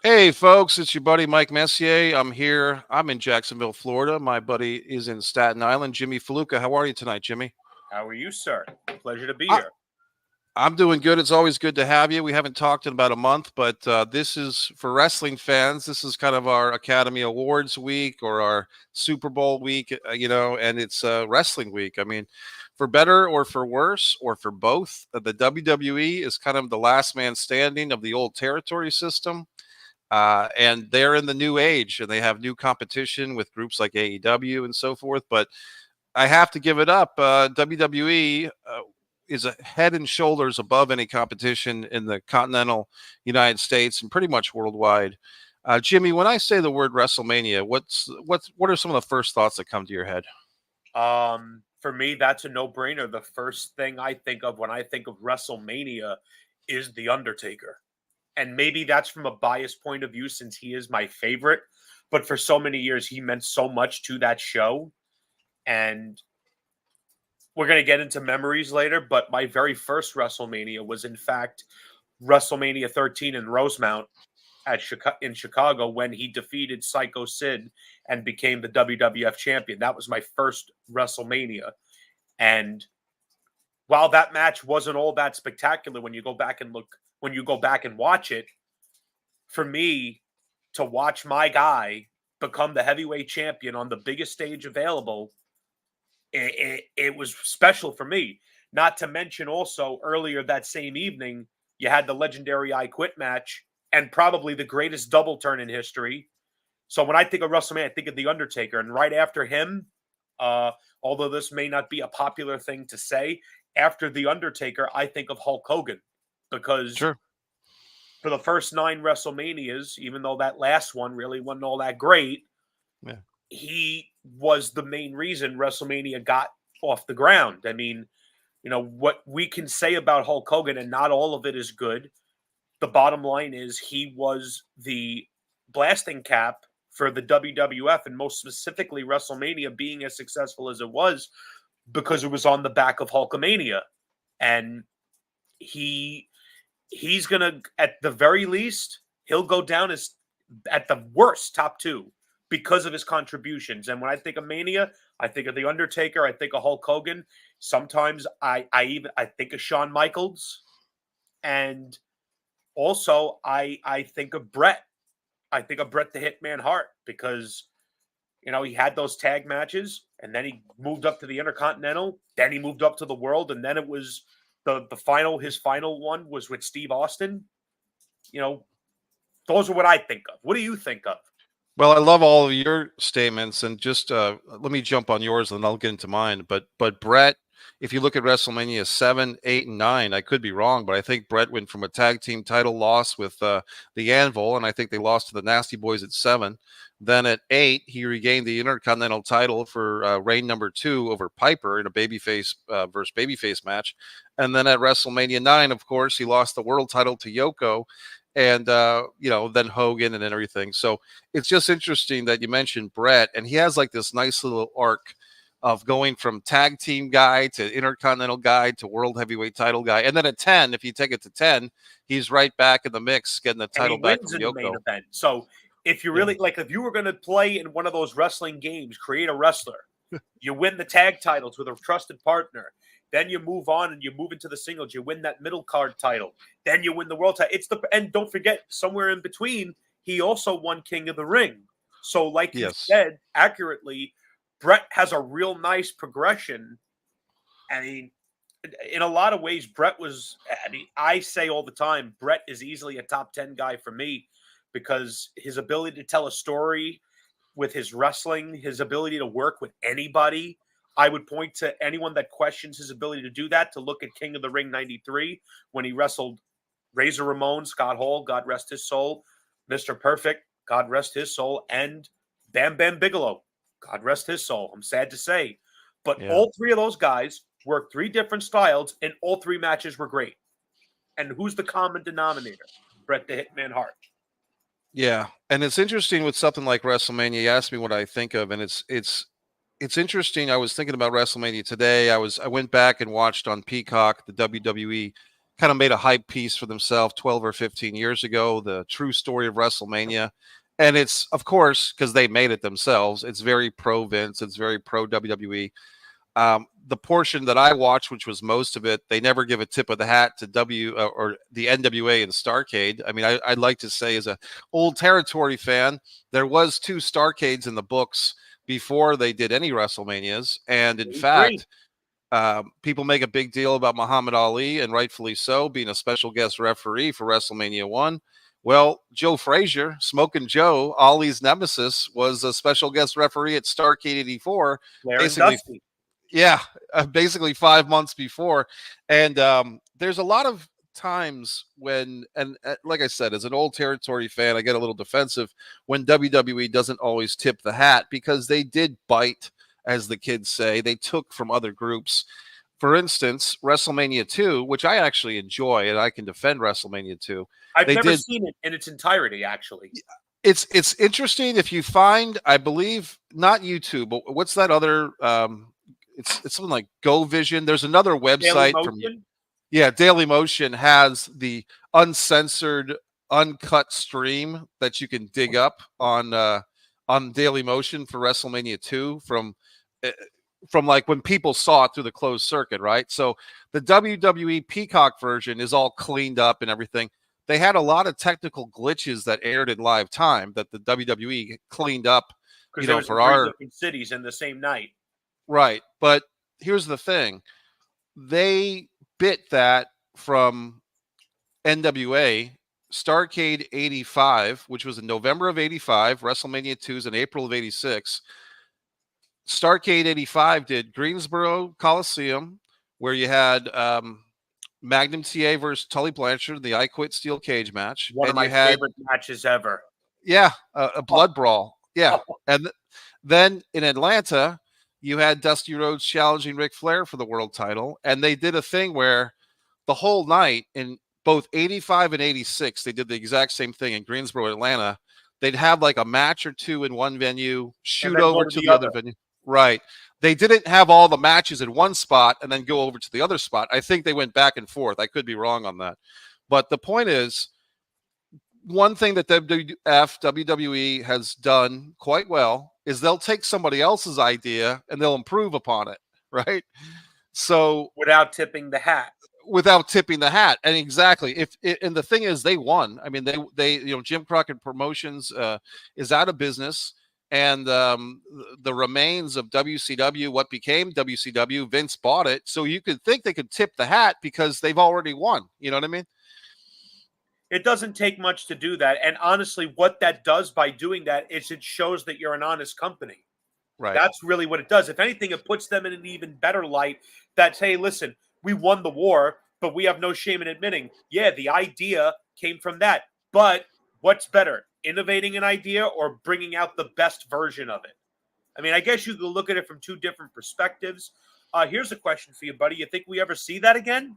Hey, folks, it's your buddy Mike Messier. I'm here. I'm in Jacksonville, Florida. My buddy is in Staten Island, Jimmy Faluca. How are you tonight, Jimmy? How are you, sir? Pleasure to be I, here. I'm doing good. It's always good to have you. We haven't talked in about a month, but this is for wrestling fans. This is kind of our Academy Awards week or our Super Bowl week, and it's wrestling week. I mean, for better or for worse or for both, the WWE is kind of the last man standing of the old territory system. And they're in the new age and they have new competition with groups like AEW and so forth. But I have to give it up. WWE is a head and shoulders above any competition in the continental United States and pretty much worldwide. Jimmy, when I say the word WrestleMania, what are some of the first thoughts that come to your head? For me, that's a no-brainer. The first thing I think of when I think of WrestleMania is The Undertaker. And maybe that's from a biased point of view since he is my favorite. But for so many years, he meant so much to that show. And we're going to get into memories later. But my very first WrestleMania was, in fact, WrestleMania 13 in Rosemount in Chicago when he defeated Psycho Sid and became the WWF champion. That was my first WrestleMania. And while that match wasn't all that spectacular when you go back and watch it, for me to watch my guy become the heavyweight champion on the biggest stage available, it was special for me. Not to mention also earlier that same evening, you had the legendary I Quit match and probably the greatest double turn in history. So when I think of WrestleMania, I think of The Undertaker. And right after him, although this may not be a popular thing to say, after The Undertaker, I think of Hulk Hogan because Sure. for the first 9 WrestleManias, even though that last one really wasn't all that great, Yeah. he was the main reason WrestleMania got off the ground. I mean, what we can say about Hulk Hogan, and not all of it is good. The bottom line is he was the blasting cap for the WWF, and most specifically WrestleMania being as successful as it was because it was on the back of Hulkamania. And he's gonna, at the very least, he'll go down as at the worst top 2 because of his contributions. And when I think of Mania, I think of The Undertaker, I think of Hulk Hogan. Sometimes I think of Shawn Michaels, and also I think of Bret. I think of Bret the Hitman Hart because he had those tag matches, and then he moved up to the Intercontinental, then he moved up to the World, and then it was his final one was with Steve Austin. Those are what I think of. What do you think of? Well, I love all of your statements, and just let me jump on yours, and I'll get into mine. But Brett, if you look at WrestleMania 7, 8, and 9, I could be wrong, but I think Brett went from a tag team title loss with the Anvil, and I think they lost to the Nasty Boys at 7. Then at 8, he regained the Intercontinental title for reign number 2 over Piper in a babyface versus babyface match, and then at WrestleMania 9, of course, he lost the world title to Yoko, and then Hogan and everything. So it's just interesting that you mentioned Brett, and he has like this nice little arc of going from tag team guy to intercontinental guy to world heavyweight title guy. And then at 10, if you take it to 10, he's right back in the mix, getting the And title he back wins from in the main Yoko. event. So if you Yeah. really if you were going to play in one of those wrestling games, create a wrestler, you win the tag titles with a trusted partner. Then you move on and you move into the singles. You win that middle card title. Then you win the world title. And don't forget, somewhere in between, he also won King of the Ring. So, like you Yes. said accurately, Brett has a real nice progression. I mean, in a lot of ways, Brett was. I mean, I say all the time, Brett is easily a top 10 guy for me because his ability to tell a story with his wrestling, his ability to work with anybody. I would point to anyone that questions his ability to do that to look at King of the Ring 93 when he wrestled Razor Ramon, Scott Hall, God rest his soul, Mr. Perfect, God rest his soul, and Bam Bam Bigelow, God rest his soul. I'm sad to say. But Yeah. all 3 of those guys worked 3 different styles, and all 3 matches were great. And who's the common denominator? Bret the Hitman Hart. Yeah. And it's interesting with something like WrestleMania. You asked me what I think of, and it's interesting. I was thinking about WrestleMania today. I went back and watched on Peacock the WWE kind of made a hype piece for themselves 12 or 15 years ago, the true story of WrestleMania. And it's, of course, because they made it themselves, it's very pro Vince, it's very pro WWE. The portion that I watched, which was most of it, they never give a tip of the hat to or the NWA and Starcade. I mean, I'd like to say, as a old territory fan, there was 2 Starcades in the books before they did any WrestleManias, and in Agree. fact, people make a big deal about Muhammad Ali, and rightfully so, being a special guest referee for WrestleMania 1. Well, Joe Frazier, Smoking Joe, Ali's nemesis, was a special guest referee at Starcade 84, Flair and basically, Dusty. yeah, basically 5 months before. And there's a lot of times when, and like I said, as an old territory fan, I get a little defensive when WWE doesn't always tip the hat, because they did bite, as the kids say. They took from other groups. For instance, WrestleMania 2, which I actually enjoy, and I can defend WrestleMania 2. I've They never did. seen it in its entirety, actually. It's interesting if you find, I believe, not YouTube, but what's that other? It's something like Go Vision. There's another Daily website from, Motion. yeah, Daily Motion has the uncensored, uncut stream that you can dig up on Daily Motion for WrestleMania 2 from like when people saw it through the closed circuit, right? So the WWE Peacock version is all cleaned up and everything. They had a lot of technical glitches that aired in live time that the WWE cleaned up, Because it was in for 3 our different cities in the same night. right. But here's the thing. They bit that from NWA. Starcade 85, which was in November of 85, WrestleMania 2 is in April of 86. Starcade 85 did Greensboro Coliseum, where you had Magnum TA versus Tully Blanchard, the I Quit Steel Cage match. One of And you my had, favorite matches ever. yeah, a blood brawl. Yeah. And then in Atlanta, you had Dusty Rhodes challenging Ric Flair for the world title. And they did a thing where the whole night in both 85 and 86, they did the exact same thing in Greensboro, Atlanta. They'd have like a match or two in one venue, And shoot then go over to to the the other other. venue. Right. They didn't have all the matches in one spot and then go over to the other spot. I think they went back and forth. I could be wrong on that. But the point is, one thing that WWE has done quite well is they'll take somebody else's idea and they'll improve upon it, right? So Without tipping the hat. without tipping the hat, and exactly, and the thing is, they won. I mean, they Jim Crockett Promotions is out of business, and the remains of WCW, what became WCW, Vince bought it, so you could think they could tip the hat because they've already won. You know what I mean? It doesn't take much to do that. And honestly, what that does by doing that is it shows that you're an honest company. Right. That's really what it does. If anything, it puts them in an even better light that, hey, listen, we won the war, but we have no shame in admitting, yeah, the idea came from that. But what's better, innovating an idea or bringing out the best version of it? I mean, I guess you could look at it from 2 different perspectives. Here's a question for you, buddy. You think we ever see that again?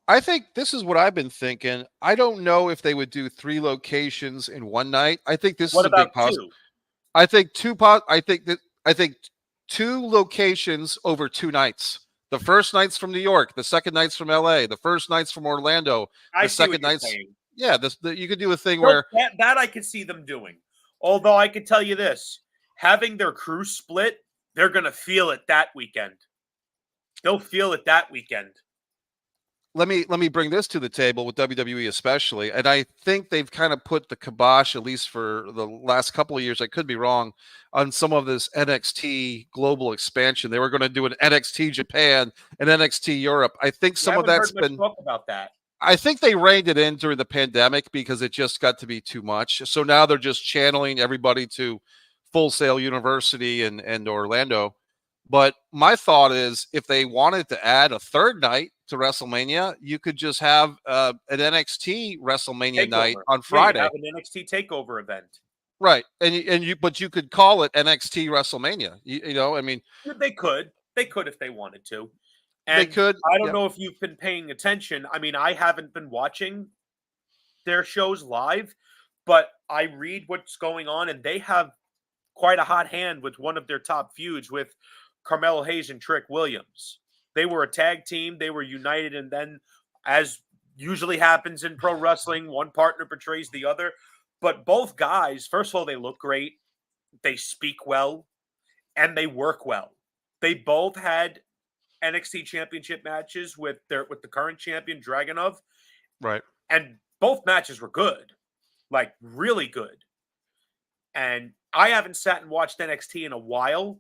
I think this is what I've been thinking. I don't know if they would do 3 locations in one night. I think this is What a big about positive. 2? I think I think 2 locations over 2 nights. The first night's from New York, the second night's from LA, the first night's from Orlando, I the see what second you're night's, saying. yeah, you could do a thing Nope, where, that I could see them doing. Although I could tell you this, having their crew split, they're going to feel it that weekend. They'll feel it that weekend. let me bring this to the table with WWE especially, and I think they've kind of put the kibosh, at least for the last couple of years, I could be wrong, on some of this NXT global expansion. They were going to do an NXT Japan and NXT Europe. I think You some of haven't that's heard much been, talk about that. I think they reined it in during the pandemic because it just got to be too much. So now they're just channeling everybody to Full Sail University and Orlando. But my thought is, if they wanted to add a third night to WrestleMania, you could just have an NXT WrestleMania night Takeover. on Yeah, you have Friday, an NXT takeover event. right? But you could call it NXT WrestleMania. I mean, They could. They could if they wanted to. they And could. I don't Yeah. know if you've been paying attention. I mean, I haven't been watching their shows live, but I read what's going on, and they have quite a hot hand with one of their top feuds with Carmelo Hayes and Trick Williams. They were a tag team, they were united, and then as usually happens in pro wrestling, one partner betrays the other. But both guys, first of all, they look great, they speak well, and they work well. They both had NXT championship matches with the current champion Dragunov, Right. and both matches were good, like really good. And I haven't sat and watched NXT in a while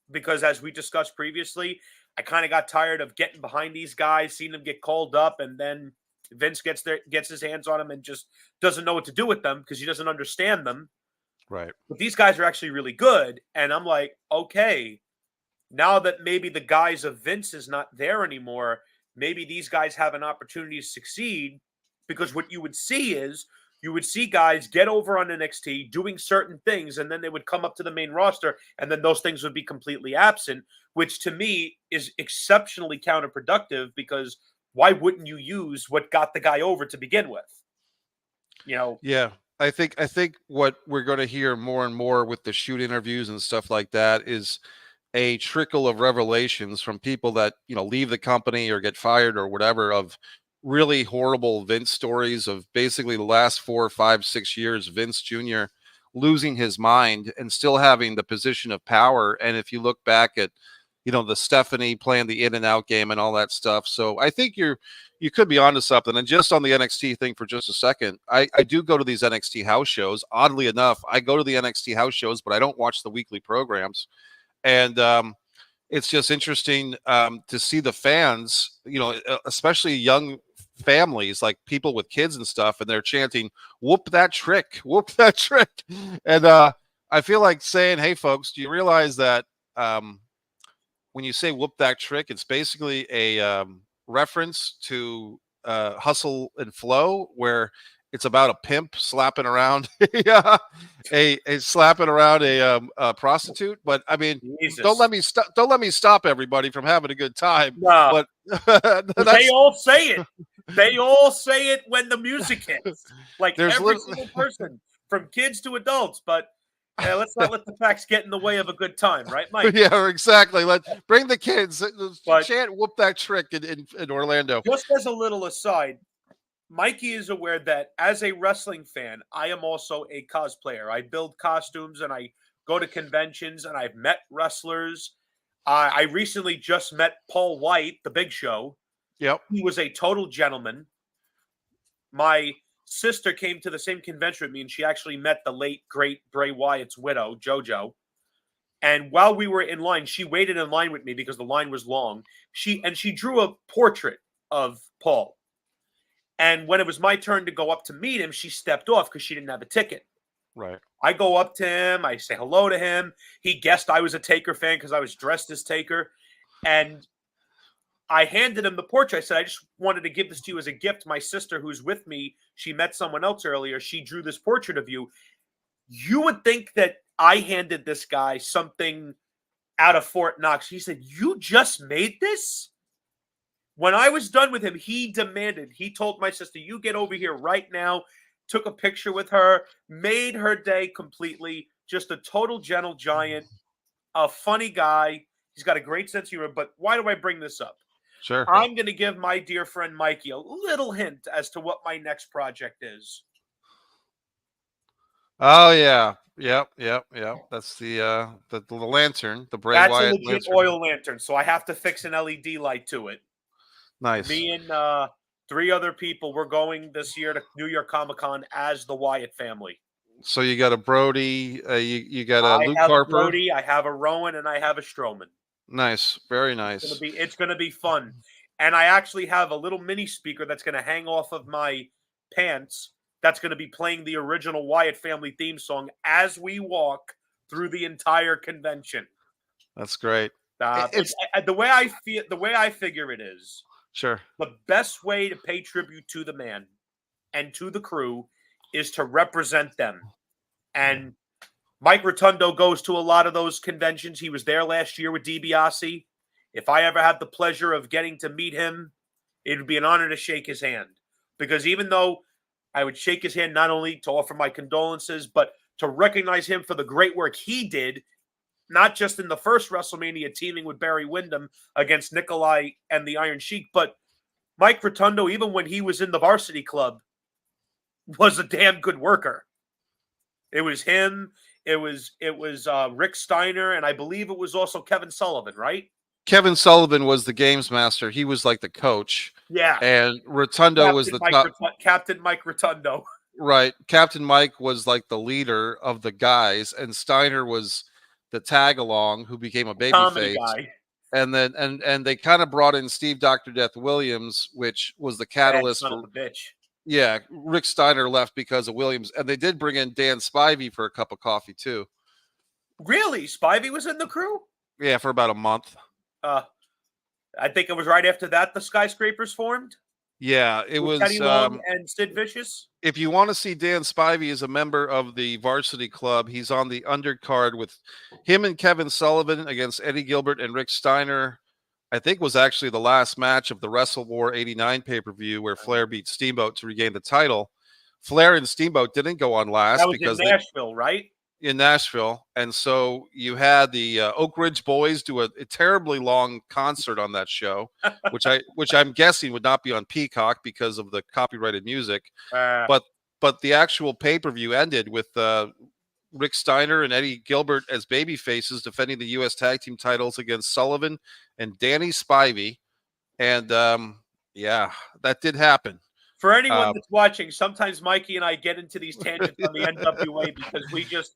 because, as we discussed previously, I kind of got tired of getting behind these guys, seeing them get called up, and then Vince gets his hands on them and just doesn't know what to do with them because he doesn't understand them. Right. But these guys are actually really good, and I'm like, okay, now that maybe the guys of Vince is not there anymore, maybe these guys have an opportunity to succeed, because what you would see is you would see guys get over on NXT doing certain things, and then they would come up to the main roster, and then those things would be completely absent, which to me is exceptionally counterproductive, because why wouldn't you use what got the guy over to begin with? Yeah. I think what we're going to hear more and more with the shoot interviews and stuff like that is a trickle of revelations from people that, leave the company or get fired or whatever, of really horrible Vince stories of basically the last 4, 5, 6 years, Vince Jr. losing his mind and still having the position of power. And if you look back at, the Stephanie playing the in and out game and all that stuff. So I think you could be onto something. And just on the NXT thing for just a second, I do go to these NXT house shows. Oddly enough, I go to the NXT house shows, but I don't watch the weekly programs. And it's just interesting to see the fans, especially young families, like people with kids and stuff, and they're chanting, "Whoop that trick, whoop that trick." And I feel like saying, hey, folks, do you realize that when you say "whoop that trick," it's basically a reference to Hustle and Flow, where it's about a pimp slapping around a slapping around a prostitute. But I mean, Jesus. don't let me stop everybody from having a good time. No. But they all say it. They all say it when the music hits. Like every single person, from kids to adults. But let's not let the facts get in the way of a good time, right, Mike? Yeah, exactly. Let's bring the kids. Chant "whoop that trick" in Orlando. Just as a little aside, Mikey is aware that as a wrestling fan, I am also a cosplayer. I build costumes and I go to conventions, and I've met wrestlers. I recently just met Paul White, the Big Show. Yep. He was a total gentleman. My sister came to the same convention with me, and she actually met the late, great Bray Wyatt's widow, JoJo. And while we were in line, she waited in line with me because the line was long. She drew a portrait of Paul. And when it was my turn to go up to meet him, she stepped off because she didn't have a ticket. Right. I go up to him. I say hello to him. He guessed I was a Taker fan because I was dressed as Taker. And I handed him the portrait. I said, I just wanted to give this to you as a gift. My sister, who's with me, she met someone else earlier. She drew this portrait of you. You would think that I handed this guy something out of Fort Knox. He said, "You just made this?" When I was done with him, he told my sister, "You get over here right now." Took a picture with her, made her day completely. Just a total gentle giant, a funny guy. He's got a great sense of humor. But why do I bring this up? Sure. I'm going to give my dear friend Mikey a little hint as to what my next project is. Oh yeah. Yep. That's the lantern, the Bray That's Wyatt a legit lantern. oil lantern, so I have to fix an LED light to it. Nice. Me and 3 other people, we're going this year to New York Comic Con as the Wyatt family. So you got a Brody, you got a Luke I have Harper. a Brody, I have a Rowan, and I have a Strowman. Nice, very nice. It's gonna be fun. And I actually have a little mini speaker that's gonna hang off of my pants. That's gonna be playing the original Wyatt family theme song as we walk through the entire convention. That's great. The way I figure it is, sure, the best way to pay tribute to the man and to the crew is to represent them. And Mike Rotundo goes to a lot of those conventions. He was there last year with DiBiase. If I ever have the pleasure of getting to meet him, it would be an honor to shake his hand. Because even though I would shake his hand not only to offer my condolences, but to recognize him for the great work he did, not just in the first WrestleMania teaming with Barry Windham against Nikolai and the Iron Sheik, but Mike Rotundo, even when he was in the varsity club, was a damn good worker. It was him. It was Rick Steiner, and I believe it was also Kevin Sullivan, right? Kevin Sullivan was the games master. He was like the coach, Yeah, and Rotundo was the top. Captain Mike Rotundo. Right. Captain Mike was like the leader of the guys, and Steiner was the tag along who became a Comedy babyface. guy. And then and they kind of brought in Steve Dr. Death Williams, which was the catalyst Son for of a bitch. yeah, Rick Steiner left because of Williams. And they did bring in Dan Spivey for a cup of coffee too. Really? Spivey was in the crew? Yeah, for about a month. I think it was right after that the Skyscrapers formed. Yeah, it was Teddy Long and Sid Vicious. If you want to see Dan Spivey as a member of the varsity club, he's on the undercard with him and Kevin Sullivan against Eddie Gilbert and Rick Steiner. I think was actually the last match of the Wrestle War 89 pay-per-view where Flair beat Steamboat to regain the title. Flair and Steamboat didn't go on last That was because in Nashville, right? In Nashville. And so you had the Oak Ridge Boys do a terribly long concert on that show, which I'm guessing would not be on Peacock because of the copyrighted music. But the actual pay-per-view ended with Rick Steiner and Eddie Gilbert as baby faces defending the U.S. Tag Team titles against Sullivan and Danny Spivey. And yeah, that did happen. For anyone that's watching, sometimes Mikey and I get into these tangents on the NWA because we just,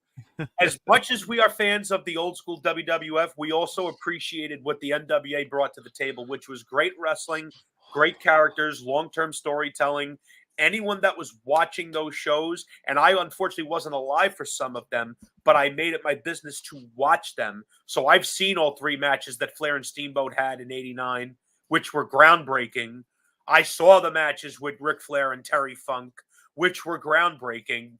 as much as we are fans of the old school WWF, we also appreciated what the NWA brought to the table, which was great wrestling, great characters, long-term storytelling. Anyone that was watching those shows, and I unfortunately wasn't alive for some of them, but I made it my business to watch them. So I've seen all three matches that Flair and Steamboat had in '89, which were groundbreaking. I saw the matches with Ric Flair and Terry Funk, which were groundbreaking.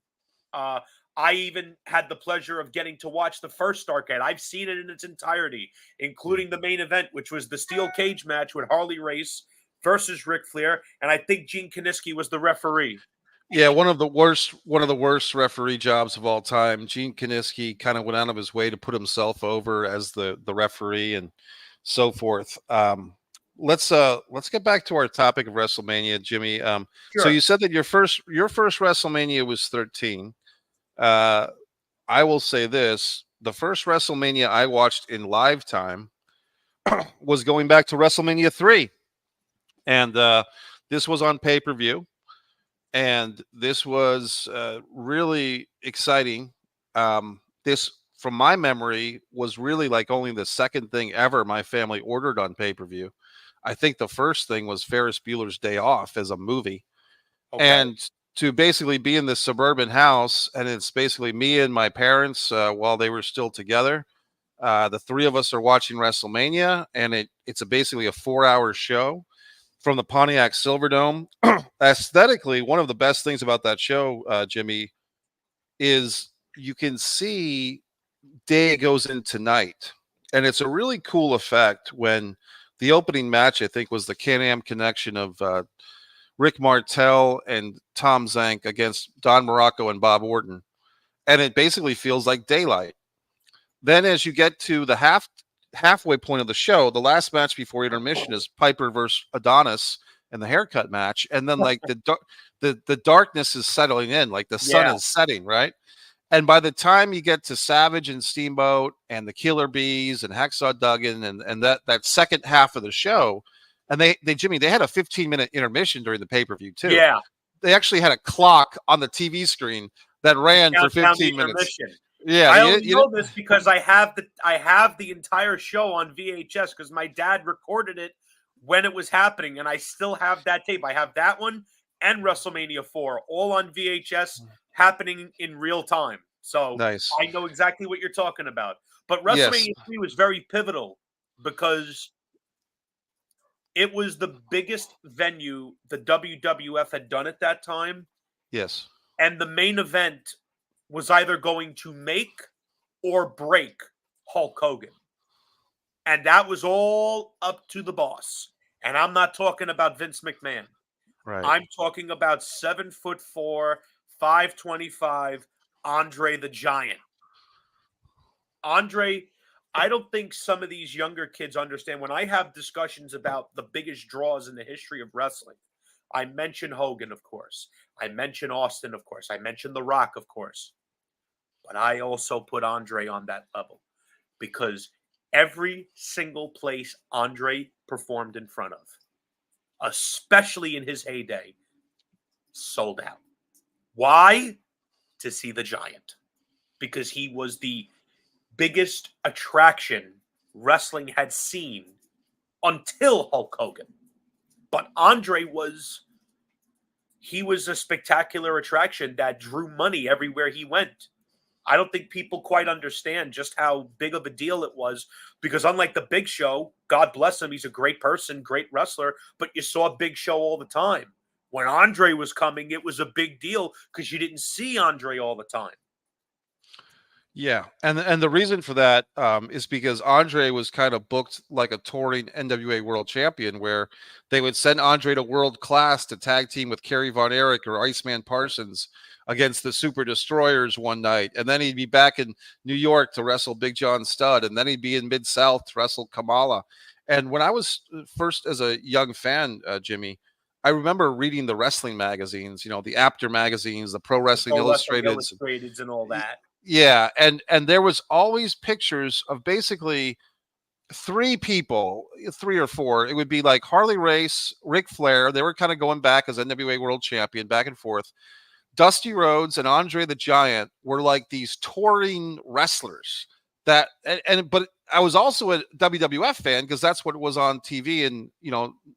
I even had the pleasure of getting to watch the first Starrcade. I've seen it in its entirety, including the main event, which was the steel cage match with Harley Race versus Ric Flair, and I think Gene Kiniski was the referee. Yeah, one of the worst referee jobs of all time. Gene Kiniski kind of went out of his way to put himself over as the referee and so forth. Let's get back to our topic of WrestleMania, Jimmy. Sure. So you said that your first WrestleMania was 13. I will say this: the first WrestleMania I watched in live time was going back to WrestleMania 3, and this was on pay-per-view, and this was really exciting. This, from my memory, was really like only the second thing ever my family ordered on pay-per-view. I think the first thing was Ferris Bueller's Day Off as a movie. Okay. And to basically be in this suburban house, and it's basically me and my parents while they were still together. The three of us are watching WrestleMania, and it's basically a 4-hour show from the Pontiac Silverdome. Aesthetically, one of the best things about that show, Jimmy, is you can see day goes into night. And it's a really cool effect when the opening match, I think, was the Can-Am connection of Rick Martel and Tom Zank against Don Morocco and Bob Orton. And it basically feels like daylight. Then as you get to the halfway point of the show, the last match before intermission is Piper versus Adonis and the haircut match. And then like the darkness is settling in, like the sun is setting, right? And by the time you get to Savage and Steamboat and the Killer Bees and Hacksaw Duggan and that second half of the show, and they Jimmy, they had a 15-minute intermission during the pay-per-view too. Yeah. They actually had a clock on the TV screen that ran for 15 minutes. Yeah. I only know this because I have the entire show on VHS because my dad recorded it when it was happening, and I still have that tape. I have that one and WrestleMania 4 all on VHS happening in real time. So nice. I know exactly what you're talking about. But WrestleMania 3 was very pivotal because it was the biggest venue the WWF had done at that time. Yes. And the main event was either going to make or break Hulk Hogan. And that was all up to the boss. And I'm not talking about Vince McMahon. Right. I'm talking about 7'4", 525 Andre the Giant. Andre, I don't think some of these younger kids understand. When I have discussions about the biggest draws in the history of wrestling, I mention Hogan, of course. I mention Austin, of course. I mention The Rock, of course. But I also put Andre on that level because every single place Andre performed in front of, especially in his heyday, sold out. Why? To see the Giant. Because he was the biggest attraction wrestling had seen until Hulk Hogan. But Andre was a spectacular attraction that drew money everywhere he went. I don't think people quite understand just how big of a deal it was because unlike the Big Show, God bless him, he's a great person, great wrestler, but you saw Big Show all the time. When Andre was coming, it was a big deal because you didn't see Andre all the time. Yeah, and the reason for that is because Andre was kind of booked like a touring NWA World Champion, where they would send Andre to World Class to tag team with Kerry Von Erich or Iceman Parsons against the Super Destroyers one night, and then he'd be back in New York to wrestle Big John Studd, and then he'd be in Mid South to wrestle Kamala. And when I was first as a young fan, Jimmy, I remember reading the wrestling magazines, the Apter magazines, the Pro Wrestling Pro Wrestling Illustrated, Illustrateds and all that. yeah, and there was always pictures of basically three people, three or four. It would be like Harley Race, Ric Flair. They were kind of going back as NWA World Champion, back and forth. Dusty Rhodes and Andre the Giant were like these touring wrestlers but I was also a WWF fan because that's what was on TV in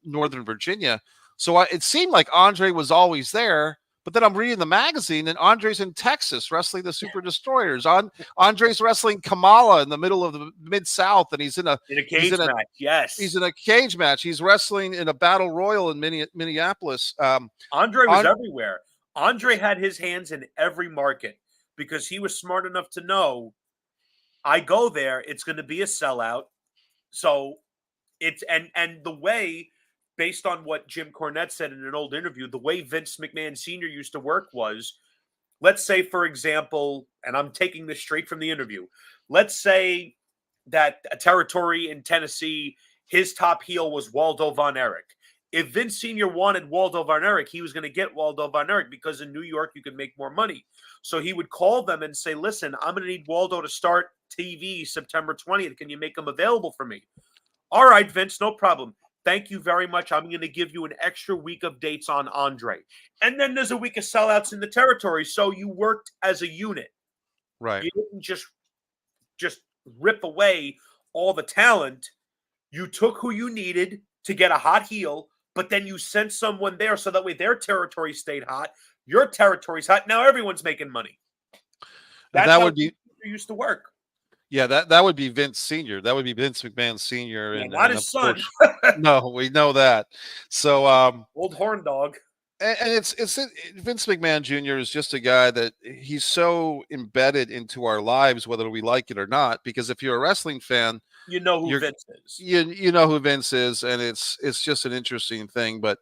Northern Virginia. So it seemed like Andre was always there. But then I'm reading the magazine, and Andre's in Texas wrestling the Super Destroyers. Andre's wrestling Kamala in the middle of the Mid South, and he's in a cage match. Yes, he's in a cage match. He's wrestling in a battle royal in Minneapolis. Andre was everywhere. Andre had his hands in every market because he was smart enough to know, I go there, it's going to be a sellout. So it's and the way, based on what Jim Cornette said in an old interview, the way Vince McMahon Sr. used to work was, let's say, for example, and I'm taking this straight from the interview, let's say that a territory in Tennessee, his top heel was Waldo Von Erich. If Vince Sr. wanted Waldo Von Erich, he was going to get Waldo Von Erich because in New York, you could make more money. So he would call them and say, listen, I'm going to need Waldo to start TV September 20th. Can you make him available for me? All right, Vince, no problem. Thank you very much. I'm going to give you an extra week of dates on Andre. And then there's a week of sellouts in the territory. So you worked as a unit. Right. You didn't just rip away all the talent. You took who you needed to get a hot heel, but then you sent someone there so that way their territory stayed hot. Your territory's hot. Now everyone's making money. That's that how would be used to work. Yeah, that would be Vince Sr. That would be Vince McMahon Sr. Yeah, not his son. No, we know that. So old horn dog. And it's Vince McMahon Jr. is just a guy that he's so embedded into our lives, whether we like it or not. Because if you're a wrestling fan, you know who Vince is. You know who Vince is, and it's just an interesting thing. But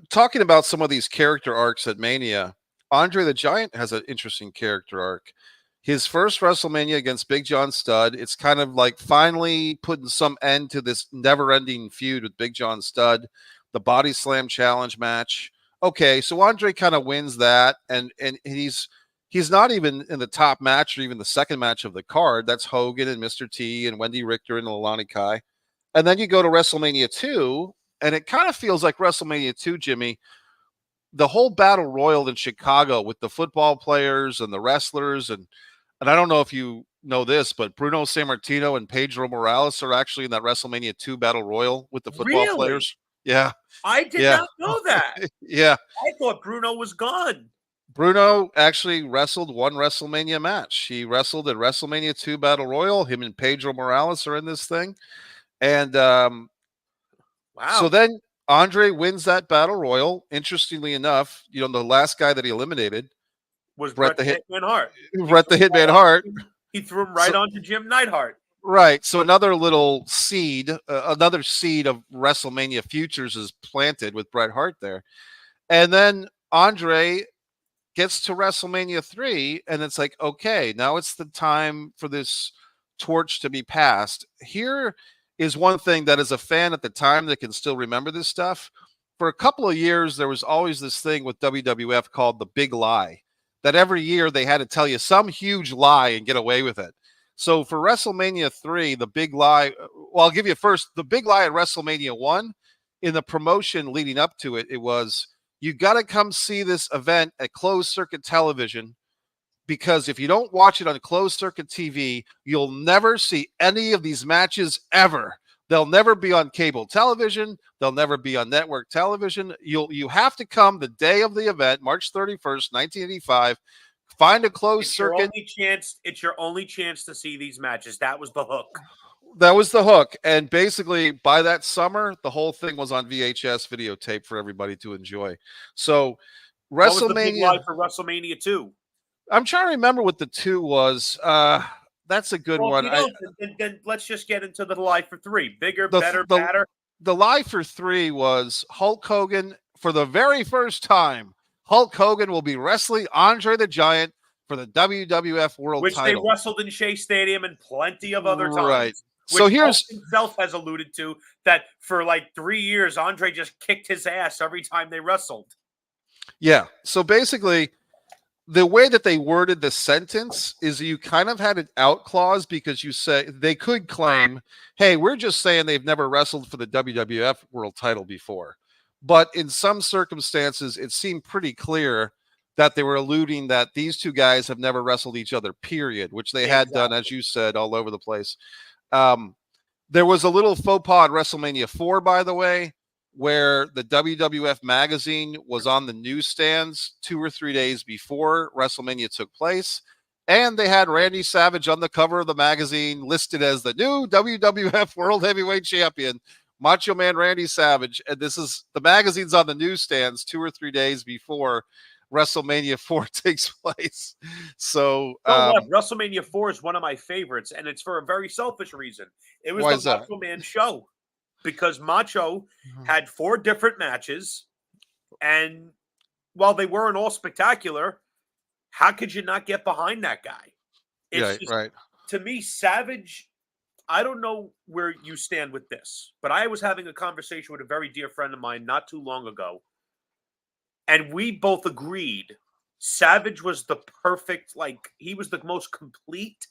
talking about some of these character arcs at Mania, Andre the Giant has an interesting character arc. His first WrestleMania against Big John Studd, it's kind of like finally putting some end to this never-ending feud with Big John Studd. The Body Slam Challenge match. Okay, so Andre kind of wins that, and he's not even in the top match or even the second match of the card. That's Hogan and Mr. T and Wendy Richter and Leilani Kai. And then you go to WrestleMania 2, and it kind of feels like WrestleMania 2, Jimmy. The whole battle royal in Chicago with the football players and the wrestlers, and I don't know if you know this, but Bruno Sammartino and Pedro Morales are actually in that WrestleMania 2 battle royal with the football players. Yeah. I did not know that. Yeah. I thought Bruno was gone. Bruno actually wrestled one WrestleMania match. He wrestled at WrestleMania 2 Battle Royal. Him and Pedro Morales are in this thing. And wow. So then Andre wins that Battle Royal. Interestingly enough, the last guy that he eliminated was Bret the Hitman Hart. Bret the Hitman Hart. He threw him right onto Jim Neidhart. Right. So another little seed, another seed of WrestleMania futures is planted with Bret Hart there. And then Andre gets to WrestleMania 3, and it's like, okay, now it's the time for this torch to be passed. Here is one thing that, as a fan at the time, that can still remember this stuff. For a couple of years, there was always this thing with WWF called the big lie, that every year they had to tell you some huge lie and get away with it. So for WrestleMania 3, the big lie, well, I'll give you first the big lie at WrestleMania 1. In the promotion leading up to it, it was, you got to come see this event at closed circuit television, because if you don't watch it on closed circuit TV, you'll never see any of these matches ever. They'll never be on cable television. They'll never be on network television. You have to come the day of the event, March 31st, 1985, find a closed circuit. It's your only chance to see these matches. That was the hook. That was the hook. And basically, by that summer, the whole thing was on VHS videotape for everybody to enjoy. So WrestleMania. What was the big lie for WrestleMania 2? I'm trying to remember what the 2 was. That's a good one. Then let's just get into the lie for 3. Bigger, better, badder. The lie for 3 was Hulk Hogan, for the very first time, Hulk Hogan will be wrestling Andre the Giant for the WWF World Title. Which they wrestled in Shea Stadium and plenty of other times. Right. Which so here's Hulk himself has alluded to that for like 3 years, Andre just kicked his ass every time they wrestled. Yeah. So basically, the way that they worded the sentence is you kind of had an out clause, because you say they could claim, hey, we're just saying they've never wrestled for the WWF World Title before. But in some circumstances, it seemed pretty clear that they were alluding that these two guys have never wrestled each other, period, which they had done, as you said, all over the place. There was a little faux pas at WrestleMania 4, by the way, where the WWF magazine was on the newsstands 2 or 3 days before WrestleMania took place. And they had Randy Savage on the cover of the magazine listed as the new WWF World Heavyweight Champion, Macho Man Randy Savage. And this is, the magazine's on the newsstands 2 or 3 days before WrestleMania 4 takes place. So WrestleMania 4 is one of my favorites, and it's for a very selfish reason. It was the Macho Man show, because Macho had 4 different matches, and while they weren't all spectacular, how could you not get behind that guy? Right. To me, Savage, I don't know where you stand with this, but I was having a conversation with a very dear friend of mine not too long ago, and we both agreed Savage was the perfect, he was the most complete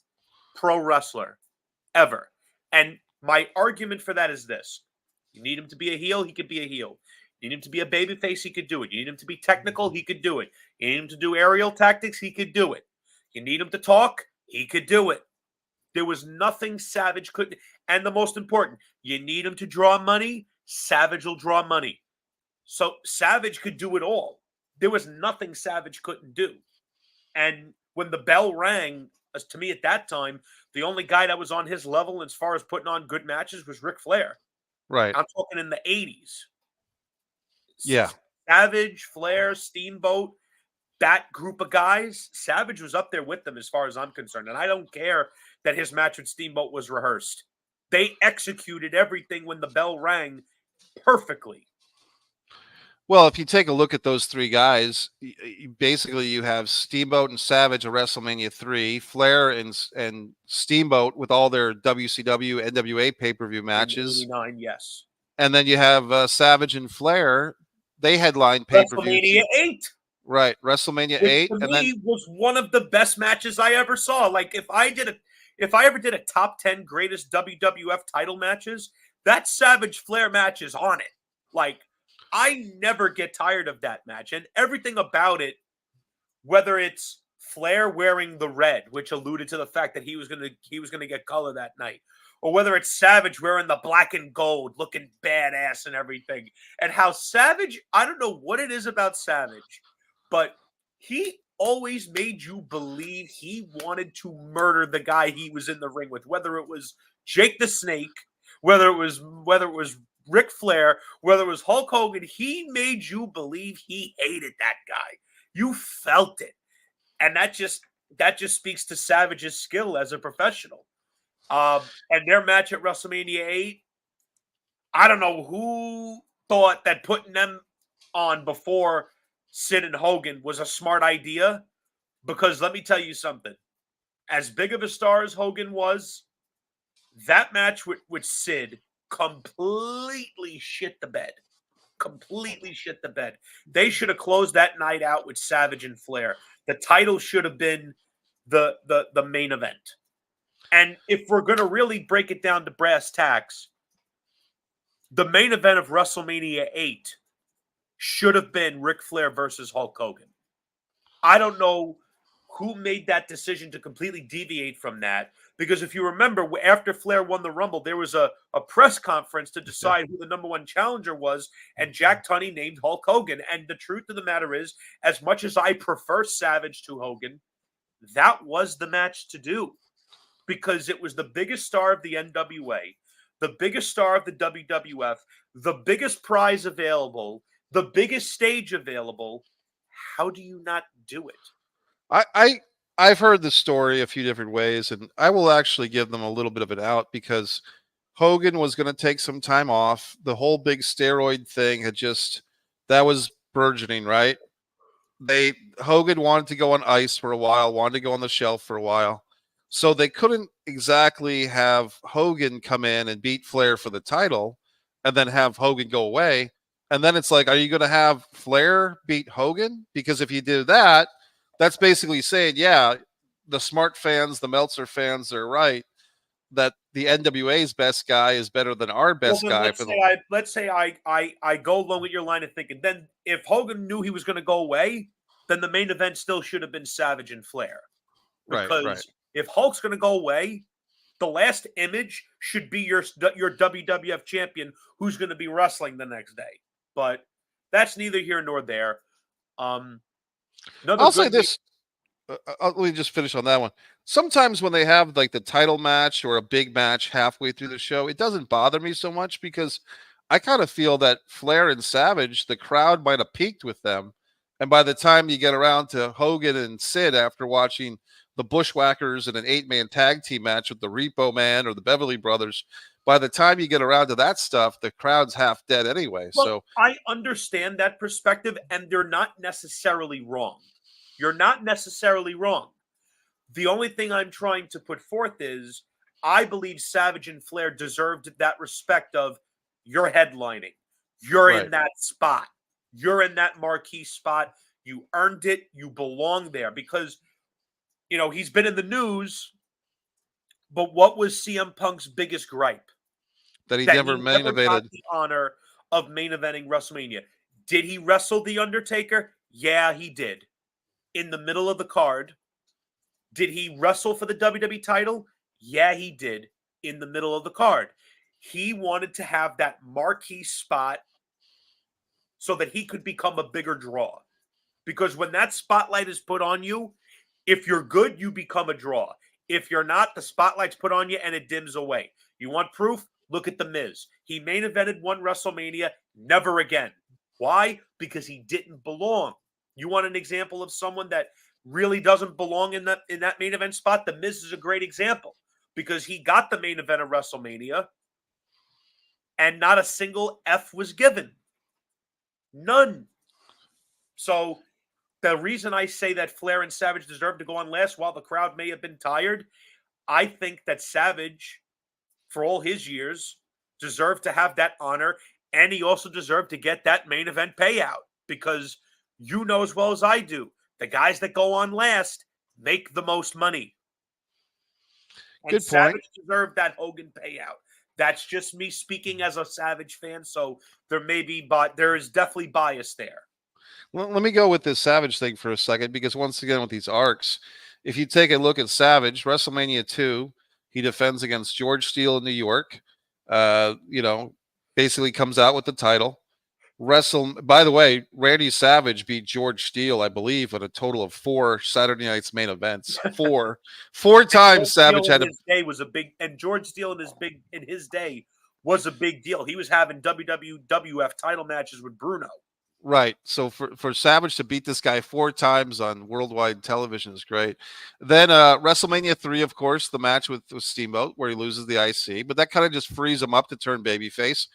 pro wrestler ever. And my argument for that is this. You need him to be a heel, he could be a heel. You need him to be a babyface, he could do it. You need him to be technical, he could do it. You need him to do aerial tactics, he could do it. You need him to talk, he could do it. There was nothing Savage couldn't. And the most important, you need him to draw money, Savage will draw money. So Savage could do it all. There was nothing Savage couldn't do. And when the bell rang, to me at that time, the only guy that was on his level as far as putting on good matches was Ric Flair. Right. I'm talking in the 80s. Yeah. Savage, Flair, Steamboat, that group of guys, Savage was up there with them as far as I'm concerned. And I don't care that his match with Steamboat was rehearsed. They executed everything when the bell rang perfectly. Well, if you take a look at those 3 guys, basically you have Steamboat and Savage at WrestleMania 3, Flair and Steamboat with all their WCW, NWA pay-per-view matches. 89, yes. And then you have Savage and Flair. They headlined pay-per-view. WrestleMania 8. Right, WrestleMania 8. To me was one of the best matches I ever saw. Like, if I ever did a top 10 greatest WWF title matches, that Savage Flair match is on it. Like, I never get tired of that match, and everything about it, whether it's Flair wearing the red, which alluded to the fact that he was gonna get color that night, or whether it's Savage wearing the black and gold, looking badass and everything, and how Savage, I don't know what it is about Savage, but he always made you believe he wanted to murder the guy he was in the ring with, whether it was Jake the Snake, whether it was Ric Flair, whether it was Hulk Hogan, he made you believe he hated that guy. You felt it. And that just speaks to Savage's skill as a professional. And their match at WrestleMania 8, I don't know who thought that putting them on before Sid and Hogan was a smart idea, because let me tell you something. As big of a star as Hogan was, That match with Sid completely shit the bed. Completely shit the bed. They should have closed that night out with Savage and Flair. The title should have been the main event. And if we're going to really break it down to brass tacks, the main event of WrestleMania 8 should have been Ric Flair versus Hulk Hogan. I don't know who made that decision to completely deviate from that. Because if you remember, after Flair won the Rumble, there was a press conference to decide who the number one challenger was, and Jack Tunney named Hulk Hogan. And the truth of the matter is, as much as I prefer Savage to Hogan, that was the match to do. Because it was the biggest star of the NWA, the biggest star of the WWF, the biggest prize available, the biggest stage available. How do you not do it? I've heard the story a few different ways, and I will actually give them a little bit of an out because Hogan was going to take some time off. The whole big steroid thing that was burgeoning, right? Hogan wanted to go on ice for a while, wanted to go on the shelf for a while. So they couldn't exactly have Hogan come in and beat Flair for the title and then have Hogan go away. And then it's like, are you going to have Flair beat Hogan? Because if you do that, that's basically saying, yeah, the smart fans, the Meltzer fans are right that the NWA's best guy is better than our best guy. Let's say I go along with your line of thinking. Then if Hogan knew he was going to go away, then the main event still should have been Savage and Flair. Because if Hulk's going to go away, the last image should be your WWF champion who's going to be wrestling the next day. But that's neither here nor there. I'll say this. Let me just finish on that one. Sometimes when they have like the title match or a big match halfway through the show, it doesn't bother me so much because I kind of feel that Flair and Savage, the crowd might have peaked with them. And by the time you get around to Hogan and Sid after watching the Bushwhackers in an 8-man tag team match with the Repo Man or the Beverly Brothers, by the time you get around to that stuff, the crowd's half dead anyway. Well, so I understand that perspective, and they're not necessarily wrong. You're not necessarily wrong. The only thing I'm trying to put forth is I believe Savage and Flair deserved that respect of you're headlining. You're in that spot. You're in that marquee spot. You earned it. You belong there because, he's been in the news. But what was CM Punk's biggest gripe? That he never main evented. Got the honor of main eventing WrestleMania. Did he wrestle The Undertaker? Yeah, he did. In the middle of the card. Did he wrestle for the WWE title? Yeah, he did. In the middle of the card. He wanted to have that marquee spot so that he could become a bigger draw. Because when that spotlight is put on you, if you're good, you become a draw. If you're not, the spotlight's put on you and it dims away. You want proof? Look at The Miz. He main evented one WrestleMania, never again. Why? Because he didn't belong. You want an example of someone that really doesn't belong in that main event spot? The Miz is a great example because he got the main event of WrestleMania and not a single F was given. None. So the reason I say that Flair and Savage deserve to go on last while the crowd may have been tired, I think that Savage, for all his years, deserved to have that honor, and he also deserved to get that main event payout because you know as well as I do, the guys that go on last make the most money. And good point. Savage deserved that Hogan payout. That's just me speaking as a Savage fan, so there is definitely bias there. Well, let me go with this Savage thing for a second because once again with these arcs, if you take a look at Savage, WrestleMania 2, he defends against George Steele in New York. Basically comes out with the title. By the way, Randy Savage beat George Steele, I believe, at a total of 4 Saturday Night's main events. Four times Savage had his day was a big, and George Steele in his day was a big deal. He was having WWF title matches with Bruno. Right. So for Savage to beat this guy 4 times on worldwide television is great. Then WrestleMania 3, of course, the match with Steamboat where he loses the IC, but that kind of just frees him up to turn babyface.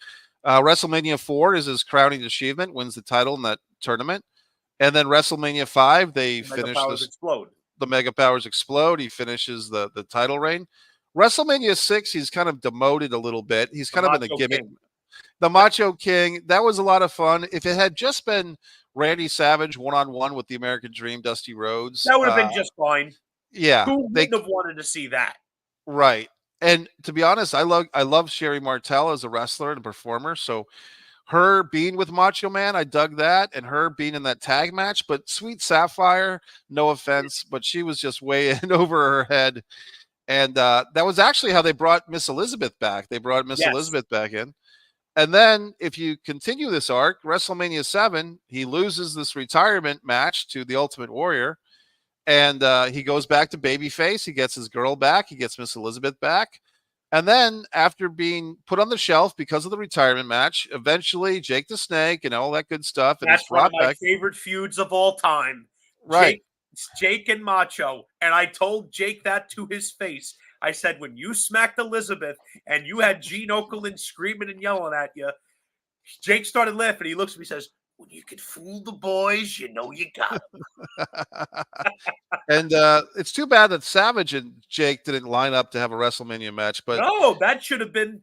WrestleMania 4 is his crowning achievement, wins the title in that tournament. And then WrestleMania 5, they finish the Mega Powers Explode. He finishes the title reign. WrestleMania 6, he's kind of demoted a little bit. He's The kind of been a Macho gimmick. King. The Macho King, that was a lot of fun. If it had just been Randy Savage one-on-one with the American Dream, Dusty Rhodes, That would have been just fine. yeah, Who they wouldn't have wanted to see that? right. And to be honest, I love Sherry Martel as a wrestler and a performer. So her being with Macho Man, I dug that, and her being in that tag match. But Sweet Sapphire, no offense, but she was just way in over her head. And that was actually how they brought Miss Elizabeth back. They brought Miss Yes. Elizabeth back in. And then if you continue this arc, WrestleMania 7, he loses this retirement match to the Ultimate Warrior. And he goes back to babyface. He gets his girl back. He gets Miss Elizabeth back. And then after being put on the shelf because of the retirement match, eventually Jake the Snake and all that good stuff, and he's That's one of brought my back. favorite feuds of all time. Right. Jake and Macho. And I told Jake that to his face. I said, when you smacked Elizabeth and you had Gene Okerlund screaming and yelling at you, Jake started laughing. He looks at me and says, when you can fool the boys, you know you got them. And it's too bad that Savage and Jake didn't line up to have a WrestleMania match. But No, that should have been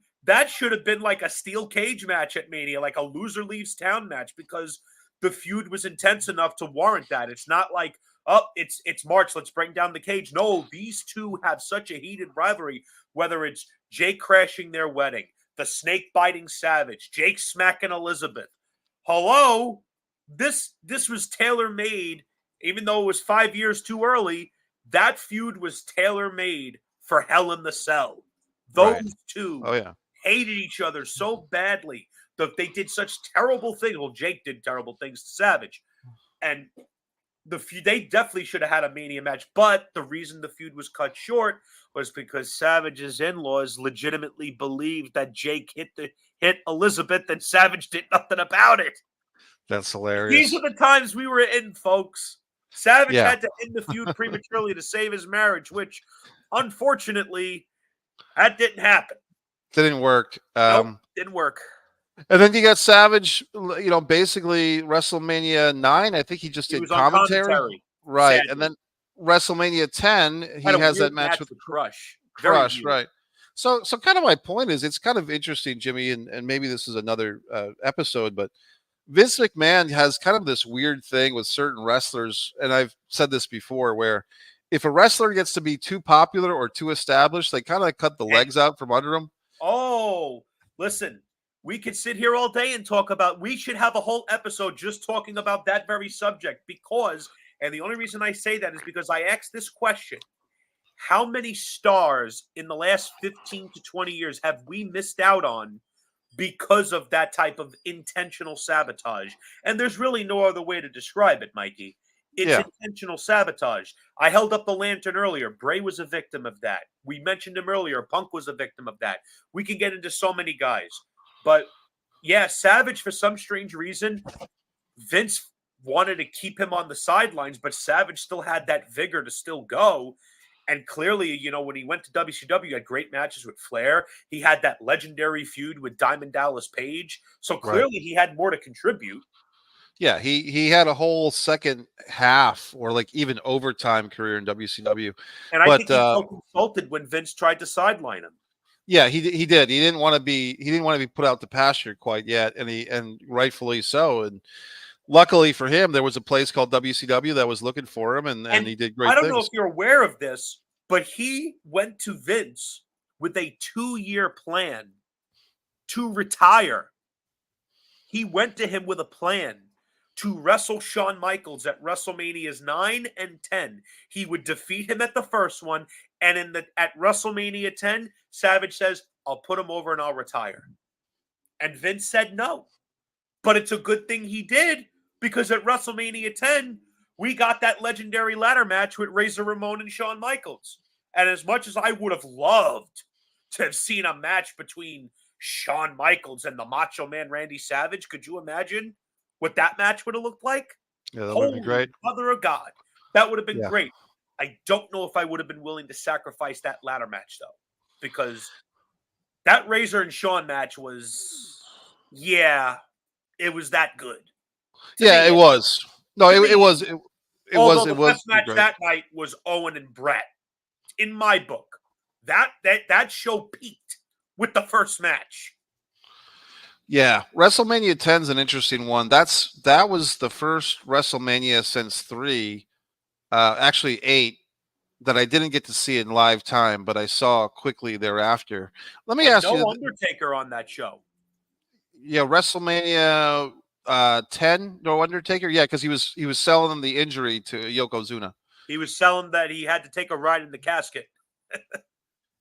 like a steel cage match at Mania, like a loser leaves town match, because the feud was intense enough to warrant that. It's not like, oh, it's March, let's bring down the cage. No, these two have such a heated rivalry, whether it's Jake crashing their wedding, the snake biting Savage, Jake smacking Elizabeth. Hello, this was tailor made, even though it was 5 years too early. That feud was tailor made for Hell in the Cell. right. Those two Oh yeah. hated each other so badly that they did such terrible things. Well, Jake did terrible things to Savage, and they definitely should have had a Mania match. But the reason the feud was cut short was because Savage's in-laws legitimately believed that Jake hit Elizabeth, and Savage did nothing about it. That's These hilarious. are the times we were in, folks. Savage Yeah. had to end the feud prematurely to save his marriage, which, unfortunately, that didn't happen. Didn't work. Nope, didn't work. And then you got Savage, basically WrestleMania 9. I think he just He did was on commentary. commentary, Right. And sadly. then WrestleMania 10, Had he a has weird that match match with with Crush. Very Crush. weird. Right. So kind of my point is it's kind of interesting, Jimmy, and maybe this is another episode, but Vince McMahon has kind of this weird thing with certain wrestlers. And I've said this before where if a wrestler gets to be too popular or too established, they kind of cut the legs out from under them. Oh, listen, we could sit here all day and talk about, we should have a whole episode just talking about that very subject because, and the only reason I say that is because I asked this question. How many stars in the last 15 to 20 years have we missed out on because of that type of intentional sabotage? And there's really no other way to describe it, Mikey. It's Yeah. intentional sabotage. I held up the lantern earlier. Bray was a victim of that. We mentioned him earlier. Punk was a victim of that. We can get into so many guys. But yeah, Savage, for some strange reason, Vince wanted to keep him on the sidelines, but Savage still had that vigor to still go. And clearly, when he went to WCW, he had great matches with Flair. He had that legendary feud with Diamond Dallas Page. So Right. clearly he had more to contribute. Yeah, he had a whole second half or like even overtime career in WCW. And I But think he felt insulted when Vince tried to sideline him. yeah, he did. He didn't want to be put out to pasture quite yet, and rightfully so. And luckily for him, there was a place called WCW that was looking for him, and he did I great don't know things. if you're aware of this, but he went to Vince with a 2-year plan to retire. He went to him with a plan to wrestle Shawn Michaels at WrestleManias 9 and 10. He would defeat him at the first one, and at WrestleMania 10, Savage says, "I'll put him over and I'll retire." And Vince said no. But it's a good thing he did, because at WrestleMania 10, we got that legendary ladder match with Razor Ramon and Shawn Michaels. And as much as I would have loved to have seen a match between Shawn Michaels and the Macho Man Randy Savage, could you imagine what that match would have looked like? Yeah, that would have been Holy great. mother of God. That would have been Yeah. great. I don't know if I would have been willing to sacrifice that ladder match, though, because that Razor and Shawn match was, it was that good. Yeah, it was. No, it was. It Although was. It the was best match great. that night was Owen and Brett. In my book, That show peaked with the first match. Yeah, WrestleMania 10 is an interesting one. That was the first WrestleMania since 3, actually 8, that I didn't get to see in live time, but I saw quickly thereafter. Let me And ask no you, Undertaker on that show. yeah, WrestleMania 10, no Undertaker, yeah, because he was selling them the injury to Yokozuna. He was selling that he had to take a ride in the casket.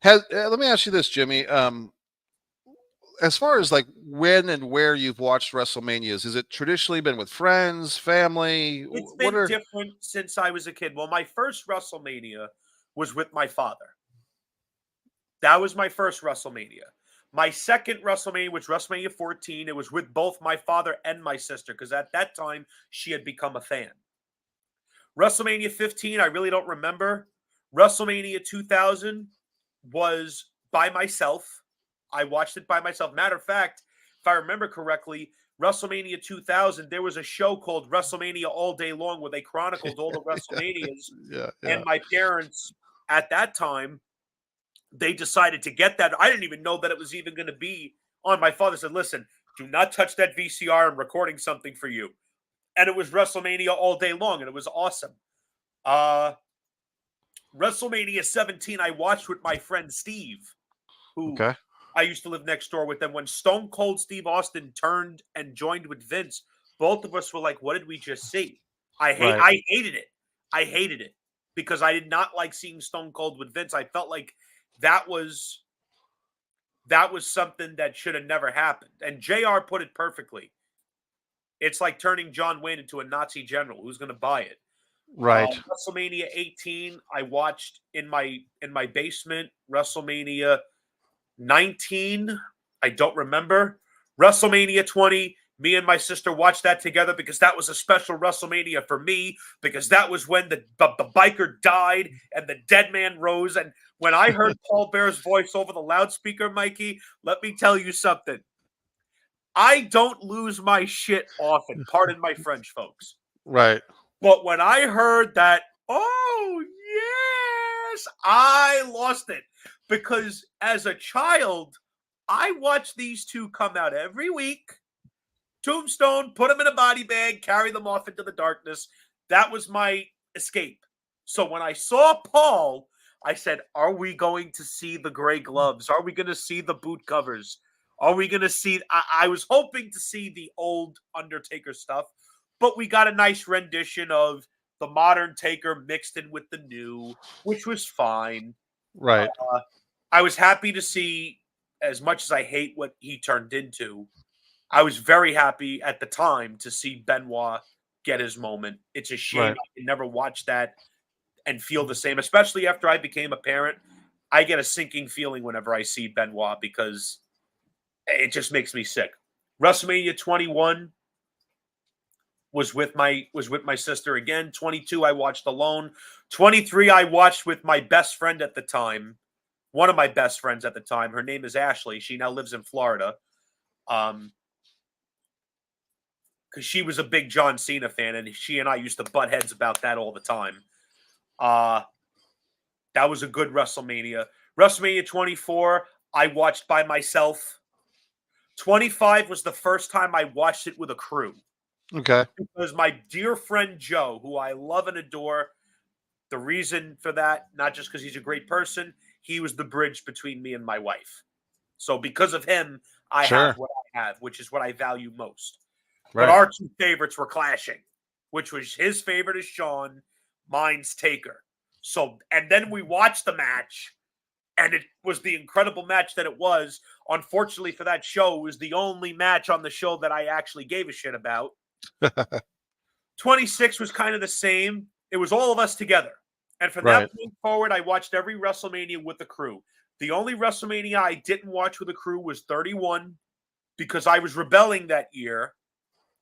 Let me ask you this, Jimmy. As far as like when and where you've watched WrestleManias, has it traditionally been with friends, family? It's What been are different since I was a kid. Well, my first WrestleMania was with my father. That was my first WrestleMania. My second WrestleMania, which WrestleMania 14, it was with both my father and my sister because at that time she had become a fan. WrestleMania 15, I really don't remember. WrestleMania 2000 was by myself. I watched it by myself. Matter of fact, if I remember correctly, WrestleMania 2000, there was a show called WrestleMania All Day Long where they chronicled all the WrestleManias. yeah, And yeah, my parents at that time, they decided to get that. I didn't even know that it was even going to be on. My father said, listen, do not touch that VCR. I'm recording something for you. And it was WrestleMania All Day Long, and it was awesome. WrestleMania 17, I watched with my friend Steve, who okay, I used to live next door with them. When Stone Cold Steve Austin turned and joined with Vince, both of us were like, what did we just see? right, I hated it. I hated it because I did not like seeing Stone Cold with Vince. I felt like that was something that should have never happened. And JR put it perfectly. It's like turning John Wayne into a Nazi general. Who's going to buy it? right, WrestleMania 18, I watched in my basement. WrestleMania 19, I don't remember. WrestleMania 20, me and my sister watched that together because that was a special WrestleMania for me because that was when the biker died and the dead man rose. And when I heard Paul Bear's voice over the loudspeaker, Mikey, let me tell you something. I don't lose my shit often. Pardon my French, folks. right, But when I heard that, oh, yes, I lost it. Because as a child, I watched these two come out every week. Tombstone, put them in a body bag, carry them off into the darkness. That was my escape. So when I saw Paul, I said, are we going to see the gray gloves? Are we going to see the boot covers? Are we going to see? I was hoping to see the old Undertaker stuff, but we got a nice rendition of the modern Taker mixed in with the new, which was fine. right, I was happy to see, as much as I hate what he turned into, I was very happy at the time to see Benoit get his moment. It's a shame right. I can never watch that and feel the same, especially after I became a parent. I get a sinking feeling whenever I see Benoit because it just makes me sick. WrestleMania 21 was with my sister again. 22 I watched alone. 23 I watched with my best friend at the time. One of my best friends at the time. Her name is Ashley. She now lives in Florida. Because she was a big John Cena fan, and she and I used to butt heads about that all the time. That was a good WrestleMania. WrestleMania 24, I watched by myself. 25 was the first time I watched it with a crew. Okay, Because my dear friend Joe, who I love and adore, the reason for that, not just because he's a great person, he was the bridge between me and my wife. So because of him, I have sure, what I have, which is what I value most. But right, our two favorites were clashing, which was his favorite is Shawn, mine's Taker. So, and then we watched the match, and it was the incredible match that it was. Unfortunately for that show, it was the only match on the show that I actually gave a shit about. 26 was kind of the same. It was all of us together. And from right. that point forward, I watched every WrestleMania with the crew. The only WrestleMania I didn't watch with the crew was 31 because I was rebelling that year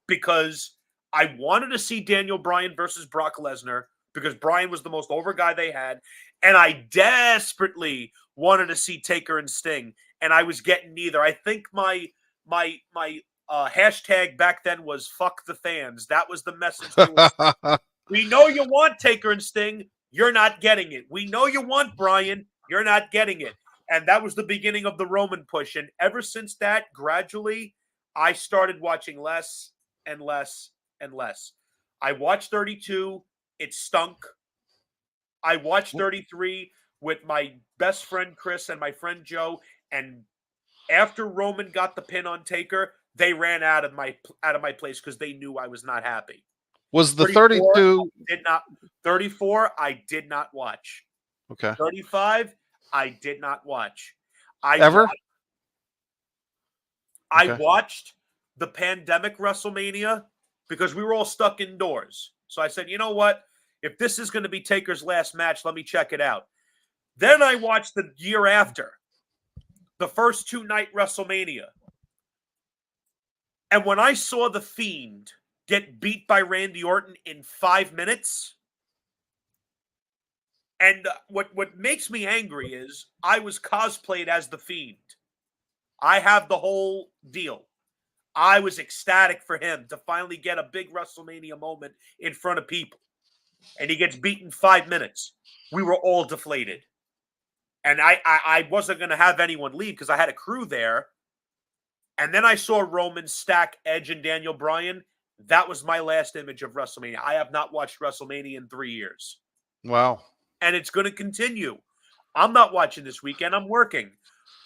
because I wanted to see Daniel Bryan versus Brock Lesnar because Bryan was the most over guy they had. And I desperately wanted to see Taker and Sting. And I was getting neither. I think my hashtag back then was fuck the fans. That was the message they were. We know you want Taker and Sting. You're not getting it. We know you want Bryan. You're not getting it. And that was the beginning of the Roman push. And ever since that, gradually, I started watching less and less and less. I watched 32. It stunk. I watched 33 with my best friend Chris and my friend Joe. And after Roman got the pin on Taker, they ran out of my place because they knew I was not happy. Was the 34, 32 did not 34, I did not watch. okay? 35, I did not watch. Ever? I Okay. watched the pandemic WrestleMania because we were all stuck indoors. So I said, you know what? If this is going to be Taker's last match, let me check it out. Then I watched the year after, the first 2-night WrestleMania. And when I saw The Fiend get beat by Randy Orton in 5 minutes, and what makes me angry is I was cosplayed as The Fiend. I have the whole deal. I was ecstatic for him to finally get a big WrestleMania moment in front of people. And he gets beaten 5 minutes. We were all deflated. And I wasn't going to have anyone leave because I had a crew there. And then I saw Roman stack Edge and Daniel Bryan. That was my last image of WrestleMania. I have not watched WrestleMania in 3 years. Wow. And it's going to continue. I'm not watching this weekend. I'm working.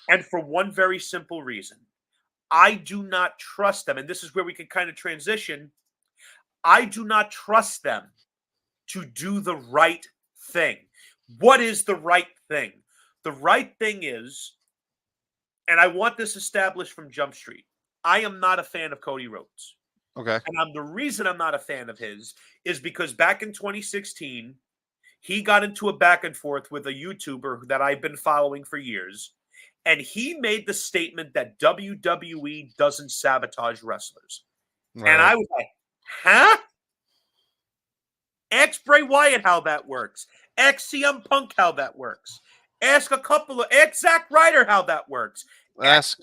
And for one very simple reason. I do not trust them. And this is where we can kind of transition. I do not trust them to do the right thing. What is the right thing? The right thing is, and I want this established from Jump Street, I am not a fan of Cody Rhodes. Okay. And the reason I'm not a fan of his is because back in 2016, he got into a back and forth with a YouTuber that I've been following for years. And he made the statement that WWE doesn't sabotage wrestlers. Right. And I was like, huh? Ask Bray Wyatt how that works. Ask CM Punk how that works. Ask Zack Ryder how that works. Ask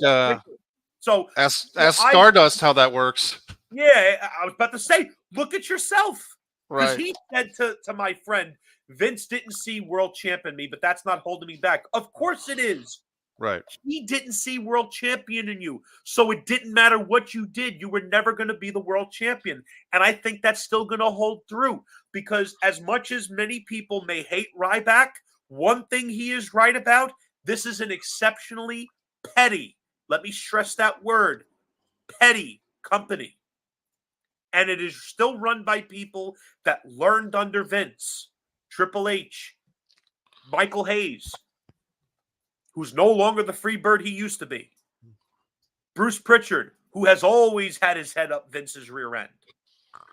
Stardust how that works. Yeah, I was about to say, look at yourself. Because Right. he said to my friend, Vince didn't see world champ in me, but that's not holding me back. Of course it is. Right. He didn't see world champion in you. So it didn't matter what you did. You were never going to be the world champion. And I think that's still going to hold through because as much as many people may hate Ryback, one thing he is right about, this is an exceptionally petty, let me stress that word, petty company. And it is still run by people that learned under Vince, Triple H, Michael Hayes, who's no longer the free bird he used to be. Bruce Pritchard, who has always had his head up Vince's rear end.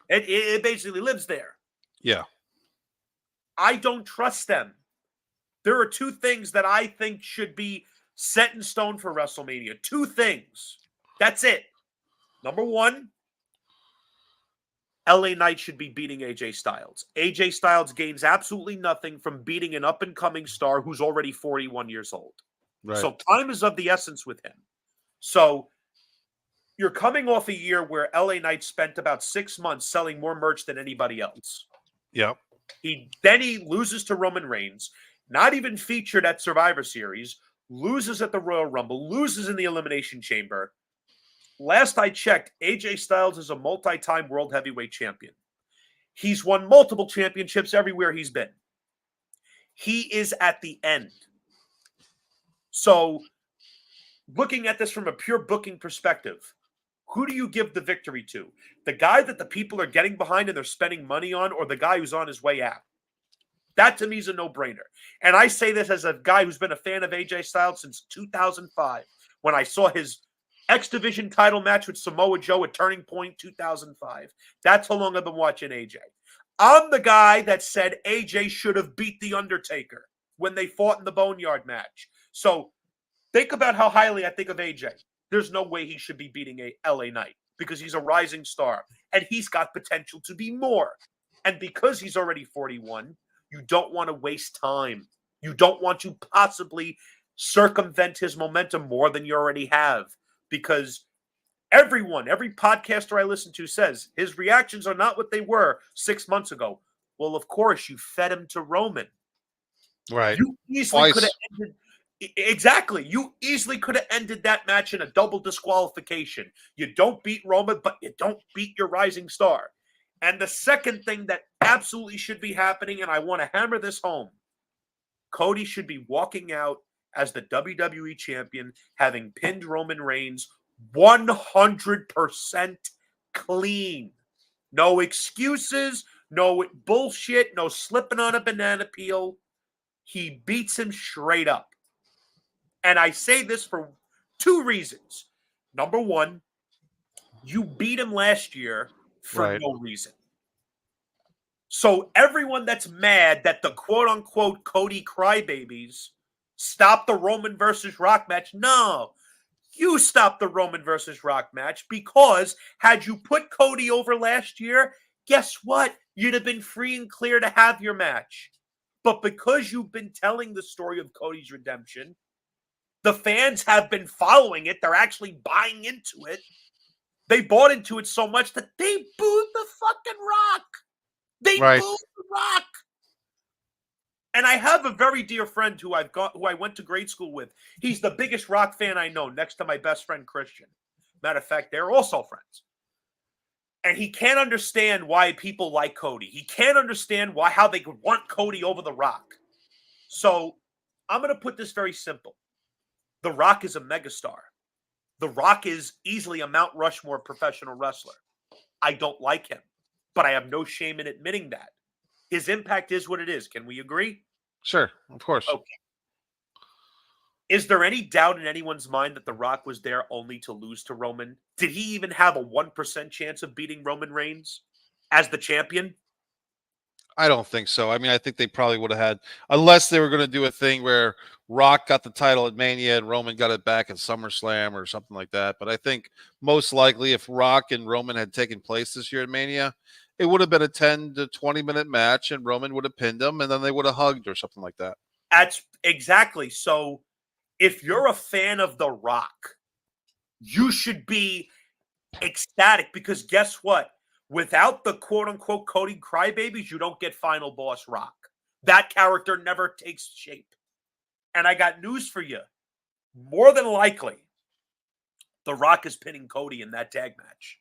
It basically lives there. Yeah. I don't trust them. There are 2 things that I think should be set in stone for WrestleMania. 2 things. That's it. Number 1, LA Knight should be beating AJ Styles. AJ Styles gains absolutely nothing from beating an up-and-coming star who's already 41 years old. Right. So time is of the essence with him. So you're coming off a year where LA Knight spent about 6 months selling more merch than anybody else. Yeah. He loses to Roman Reigns, not even featured at Survivor Series, loses at the Royal Rumble, loses in the Elimination Chamber. Last I checked, AJ Styles is a multi-time world heavyweight champion. He's won multiple championships everywhere he's been. He is at the end. So, looking at this from a pure booking perspective, who do you give the victory to? The guy that the people are getting behind and they're spending money on, or the guy who's on his way out? That to me is a no-brainer. And I say this as a guy who's been a fan of AJ Styles since 2005, when I saw his X Division title match with Samoa Joe at Turning Point 2005. That's how long I've been watching AJ. I'm the guy that said AJ should have beat The Undertaker when they fought in the Boneyard match. So think about how highly I think of AJ. There's no way he should be beating a LA Knight because he's a rising star and he's got potential to be more. And because he's already 41, you don't want to waste time. You don't want to possibly circumvent his momentum more than you already have because every podcaster I listen to says his reactions are not what they were 6 months ago. Well, of course, you fed him to Roman. Right. You easily could have Twice. ended. Exactly. You easily could have ended that match in a double disqualification. You don't beat Roman, but you don't beat your rising star. And the second thing that absolutely should be happening, and I want to hammer this home, Cody should be walking out as the WWE champion, having pinned Roman Reigns 100% clean. No excuses, no bullshit, no slipping on a banana peel. He beats him straight up. And I say this for two reasons. Number one, you beat him last year for Right. no reason. So everyone that's mad that the quote unquote Cody crybabies stopped the Roman versus Rock match, no, you stopped the Roman versus Rock match because had you put Cody over last year, guess what? You'd have been free and clear to have your match. But because you've been telling the story of Cody's redemption, the fans have been following it. They're actually buying into it. They bought into it so much that they booed the fucking Rock. They Right. booed the Rock. And I have a very dear friend who I went to grade school with. He's the biggest Rock fan I know, next to my best friend Christian. Matter of fact, they're also friends. And he can't understand why people like Cody. He can't understand how they could want Cody over the Rock. So I'm going to put this very simple. The Rock is a megastar. The Rock is easily a Mount Rushmore professional wrestler. I don't like him, but I have no shame in admitting that. His impact is what it is. Can we agree? Sure. Of course. Okay. Is there any doubt in anyone's mind that The Rock was there only to lose to Roman? Did he even have a 1% chance of beating Roman Reigns as the champion? I don't think so. I mean, I think they probably would have had, unless they were going to do a thing where Rock got the title at Mania and Roman got it back at SummerSlam or something like that. But I think most likely if Rock and Roman had taken place this year at Mania, it would have been a 10 to 20-minute match and Roman would have pinned him and then they would have hugged or something like that. That's exactly. So if you're a fan of The Rock, you should be ecstatic because guess what? Without the quote unquote Cody crybabies, you don't get Final Boss Rock. That character never takes shape. And I got news for you. More than likely, The Rock is pinning Cody in that tag match.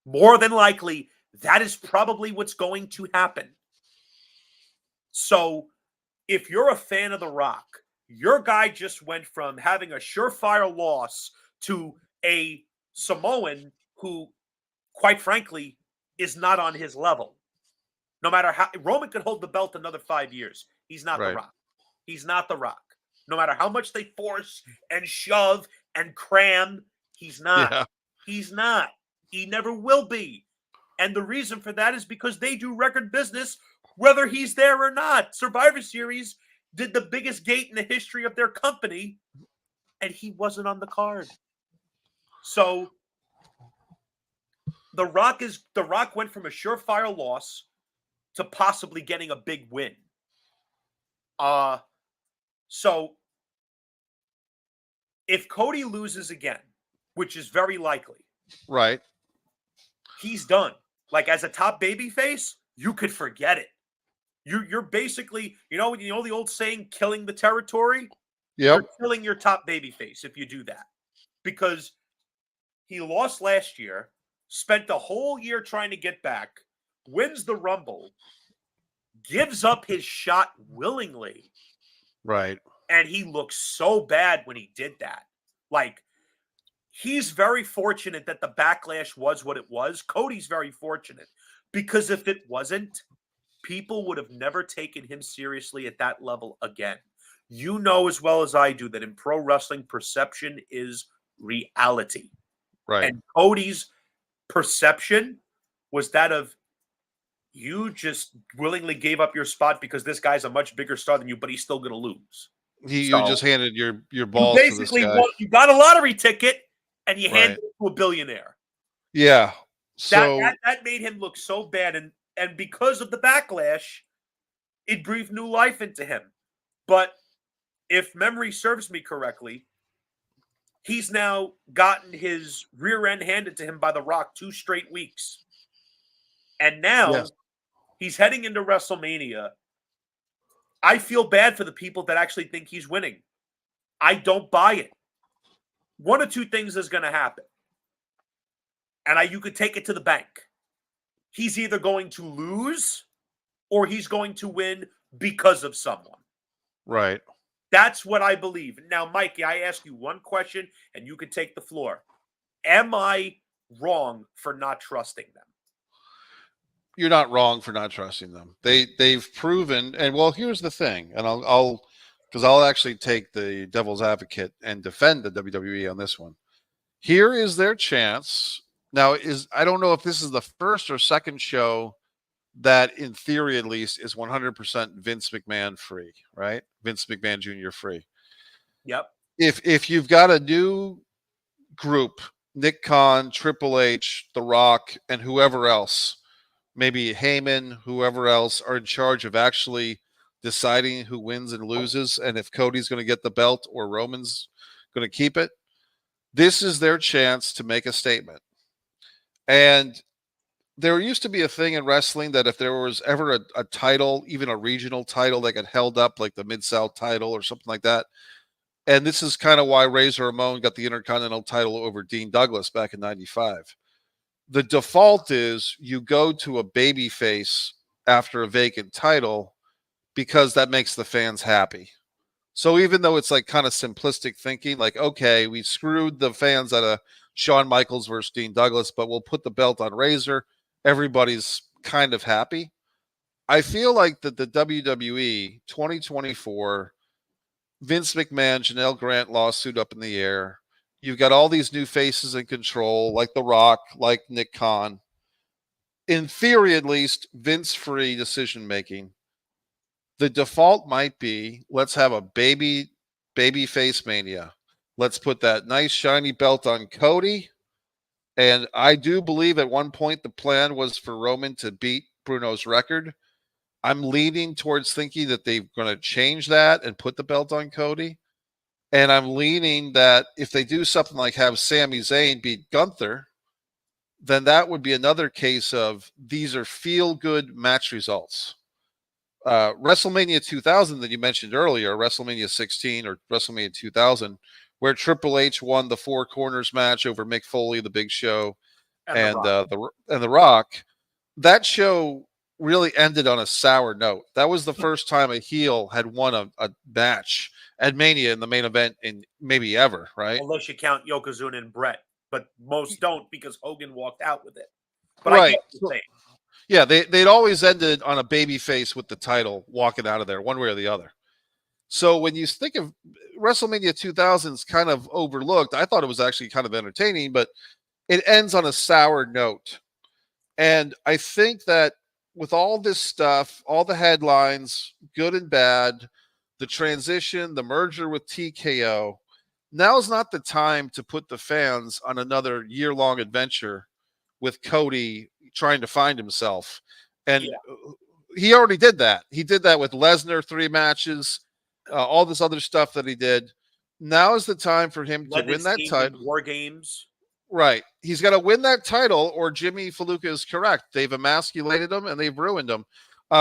More than likely, that is probably what's going to happen. So, if you're a fan of The Rock, your guy just went from having a surefire loss to a Samoan who, quite frankly, is not on his level. No matter how Roman could hold the belt another 5 years, he's not The Right. Rock. He's not The Rock. No matter how much they force and shove and cram, he's not. Yeah. He's not. He never will be. And the reason for that is because they do record business whether he's there or not. Survivor Series did the biggest gate in the history of their company, and he wasn't on the card. So The Rock went from a surefire loss to possibly getting a big win. So if Cody loses again, which is very likely, Right. he's done. Like as a top babyface, you could forget it. You're basically, you know the old saying, killing the territory? Yep. You're killing your top babyface if you do that. Because he lost last year, spent the whole year trying to get back, wins the Rumble, gives up his shot willingly, Right. and he looks so bad when he did that. Like, he's very fortunate that the backlash was what it was. Cody's very fortunate because if it wasn't, people would have never taken him seriously at that level again. You know as well as I do that in pro wrestling, perception is reality. Right. And Cody's perception was that of you just willingly gave up your spot because this guy's a much bigger star than you, but he's still going to lose. You So just handed your you balls to this basically guy. you got a lottery ticket and you handed Right. it to a billionaire. Yeah. That, So that made him look so bad, and because of the backlash, it breathed new life into him. But if memory serves me correctly, he's now gotten his rear end handed to him by The Rock 2 straight weeks. And now yes. he's heading into WrestleMania I feel bad for the people that actually think he's winning. I don't buy it. One or two things is going to happen. And you could take it to the bank. He's either going to lose or he's going to win because of someone. Right. That's what I believe. Now, Mikey, I ask you one question and you can take the floor. Am I wrong for not trusting them? You're not wrong for not trusting them. They've proven, and well, here's the thing, and I'll actually take the devil's advocate and defend the WWE on this one. Here is their chance. Now, I don't know if this is the first or second show that, in theory at least, is 100% Vince McMahon free, right? Vince McMahon Jr. free. Yep. If you've got a new group, Nick Khan, Triple H, The Rock, and whoever else, maybe Heyman, whoever else, are in charge of actually deciding who wins and loses, and if Cody's going to get the belt or Roman's going to keep it, this is their chance to make a statement. And there used to be a thing in wrestling that if there was ever a title, even a regional title that got held up, like the Mid-South title or something like that, and this is kind of why Razor Ramon got the Intercontinental title over Dean Douglas back in 95. The default is you go to a baby face after a vacant title because that makes the fans happy. So even though it's like kind of simplistic thinking, like, okay, we screwed the fans out of Shawn Michaels versus Dean Douglas, but we'll put the belt on Razor. Everybody's kind of happy. I feel like that the WWE 2024 Vince McMahon, Janelle Grant lawsuit up in the air. You've got all these new faces in control, like The Rock, like Nick Khan. In theory, at least, Vince-free decision making. The default might be, let's have a baby face mania. Let's put that nice shiny belt on Cody. And I do believe at one point the plan was for Roman to beat Bruno's record. I'm leaning towards thinking that they're going to change that and put the belt on Cody. And I'm leaning that if they do something like have Sami Zayn beat Gunther, then that would be another case of these are feel-good match results. WrestleMania 2000 that you mentioned earlier, WrestleMania 16 or WrestleMania 2000, where Triple H won the Four Corners match over Mick Foley, the Big Show, and the Rock. That show really ended on a sour note. That was the first time a heel had won a match at Mania in the main event in maybe ever, right? Unless you count Yokozuna and Brett, but most don't because Hogan walked out with it. But right. I get what you're saying. Yeah, they'd always ended on a baby face with the title walking out of there, one way or the other. So when you think of WrestleMania 2000's kind of overlooked, I thought it was actually kind of entertaining, but it ends on a sour note. And I think that with all this stuff, all the headlines, good and bad, the transition, the merger with TKO, now's not the time to put the fans on another year-long adventure with Cody trying to find himself. And he already did that. He did that with Lesnar, 3 matches, all this other stuff that he did. Now is the time for him to win that title. War Games. Right. He's got to win that title, or Jimmy Faluca is correct. They've emasculated him and they've ruined him.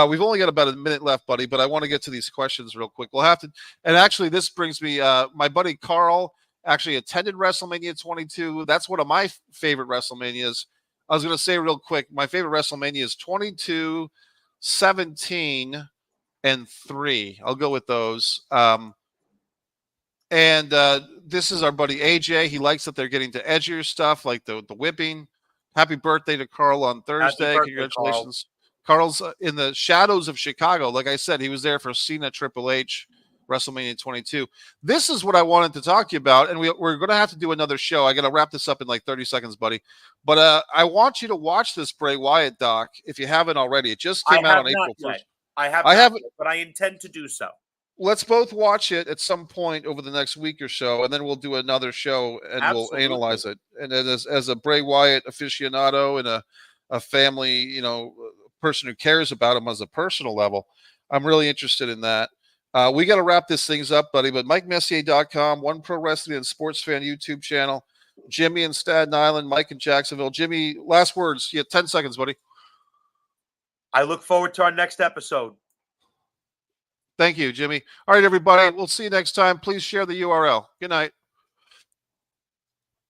We've only got about a minute left, buddy, but I want to get to these questions real quick. We'll have to, and actually this brings me, my buddy Carl actually attended WrestleMania 22. That's one of my favorite WrestleManias. I was going to say real quick, my favorite WrestleMania is 22, 17, and 3. I'll go with those. And this is our buddy AJ. He likes that they're getting to edgier stuff like the whipping. Happy birthday to Carl on Thursday. Congratulations. Carl's in the shadows of Chicago. Like I said, he was there for Cena Triple H, WrestleMania 22. This is what I wanted to talk to you about, and we're going to have to do another show. I got to wrap this up in like 30 seconds, buddy. But I want you to watch this Bray Wyatt doc if you haven't already. It just came out on April 1st. I haven't, but I intend to do so. Let's both watch it at some point over the next week or so, and then we'll do another show and we'll analyze it. And as a Bray Wyatt aficionado and a family, person who cares about him as a personal level, I'm really interested in that. We got to wrap this things up, buddy, but MikeMessier.com, One Pro Wrestling and Sports Fan YouTube channel, Jimmy in Staten Island, Mike in Jacksonville. Jimmy, last words. 10 seconds, buddy. I look forward to our next episode. Thank you, Jimmy. All right, everybody. We'll see you next time. Please share the URL. Good night.